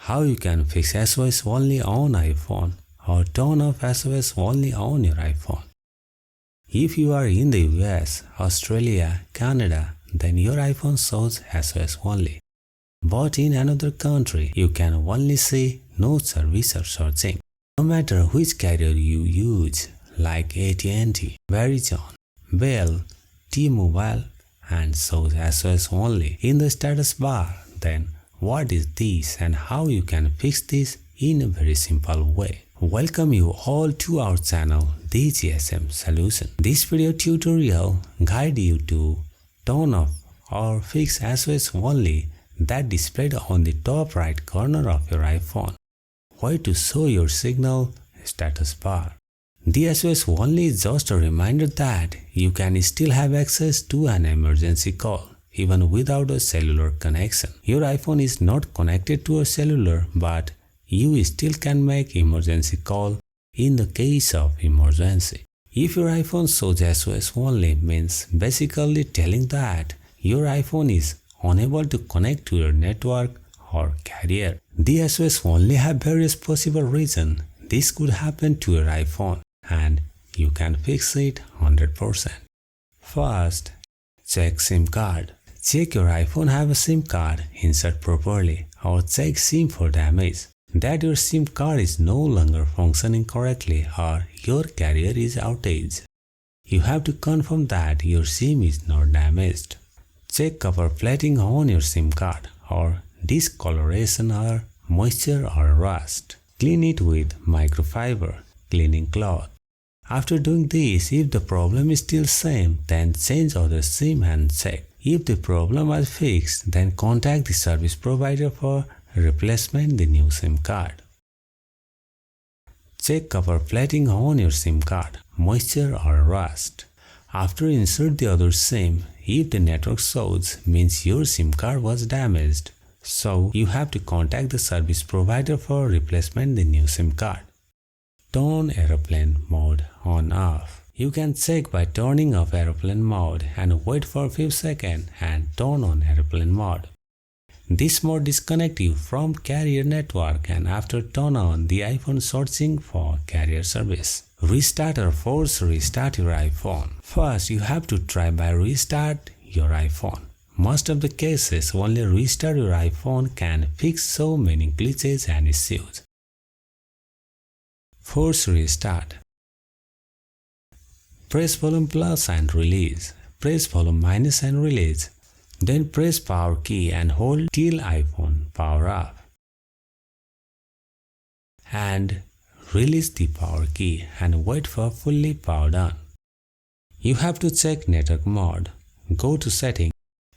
how you can fix SOS only on iPhone or turn off SOS only on your iPhone. If you are in the US, Australia, Canada, then your iPhone shows SOS only. But in another country, you can only see no service or searching. No matter which carrier you use, like AT&T, Verizon, Bell, T-Mobile, and shows SOS only in the status bar, then what is this and how you can fix this in a very simple way? Welcome you all to our channel Thegsmsolution. This video tutorial guide you to turn off or fix SOS only that displayed on the top right corner of your iPhone, where to show your signal status bar. The SOS only is just a reminder that you can still have access to an emergency call even without a cellular connection. Your iPhone is not connected to a cellular, but you still can make emergency call in the case of emergency. If your iPhone shows SOS only, means basically telling that your iPhone is unable to connect to your network or carrier. The SOS only have various possible reasons this could happen to your iPhone, and you can fix it 100%. First, check SIM card. Check your iPhone have a SIM card insert properly, or check SIM for damage, that your SIM card is no longer functioning correctly or your carrier is outage. You have to confirm that your SIM is not damaged. Check copper plating on your SIM card or discoloration or moisture or rust. Clean it with microfiber cleaning cloth. After doing this, if the problem is still same, then change other SIM and check. If the problem was fixed, then contact the service provider for replacement the new SIM card. Check copper plating on your SIM card, moisture or rust. After insert the other SIM, if the network shows, means your SIM card was damaged. So you have to contact the service provider for replacement the new SIM card. Turn airplane mode on off. You can check by turning off airplane mode and wait for a few seconds and turn on airplane mode. This mode disconnects you from carrier network, and after turn on the iPhone searching for carrier service. Restart or force restart your iPhone. First, you have to try by restart your iPhone. Most of the cases, only restart your iPhone can fix so many glitches and issues. Force restart. Press volume plus and release. Press volume minus and release. Then press power key and hold till iPhone power off. And release the power key and wait for fully powered on. You have to check network mode. Go to setting.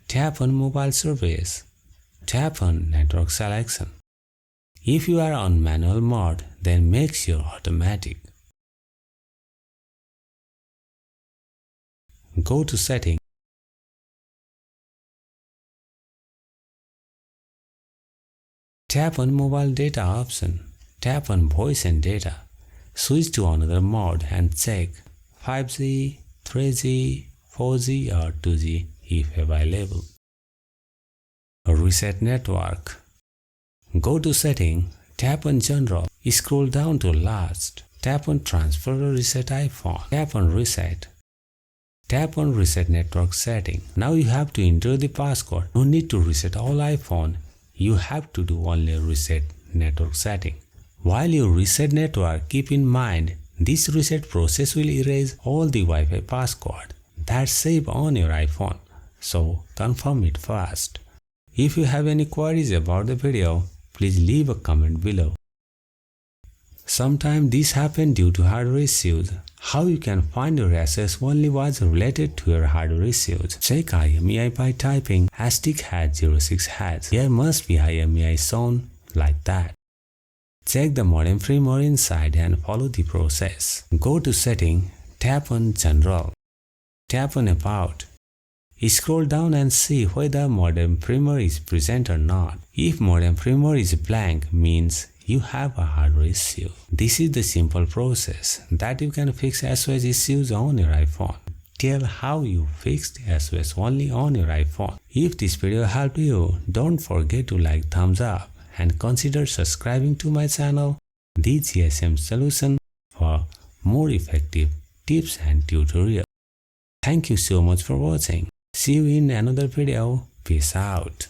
Tap on mobile service. Tap on network selection. If you are on manual mode, then make sure automatic. Go to setting. Tap on mobile data option. Tap on voice and data. Switch to another mode and check 5G, 3G, 4G or 2G if available. Reset network. Go to setting. Tap on general. Scroll down to last. Tap on transfer or reset iPhone. Tap on reset. Tap on reset network setting. Now you have to enter the passcode. No need to reset all iPhone. You have to do only reset network setting. While you reset network, keep in mind this reset process will erase all the Wi-Fi passcode that's saved on your iPhone. So confirm it first. If you have any queries about the video, please leave a comment below. Sometimes this happens due to hardware issues. How you can find your SOS only was related to your hardware issues. Check IMEI by typing #06#. Here must be IMEI shown like that. Check the modem firmware inside and follow the process. Go to setting, tap on general, tap on about. Scroll down and see whether modem firmware is present or not. If modem firmware is blank, means you have a hardware issue. This is the simple process that you can fix SOS issues on your iPhone. Tell how you fixed SOS only on your iPhone. If this video helped you, don't forget to like thumbs up and consider subscribing to my channel, the GSM Solution, for more effective tips and tutorials. Thank you so much for watching. See you in another video. Peace out.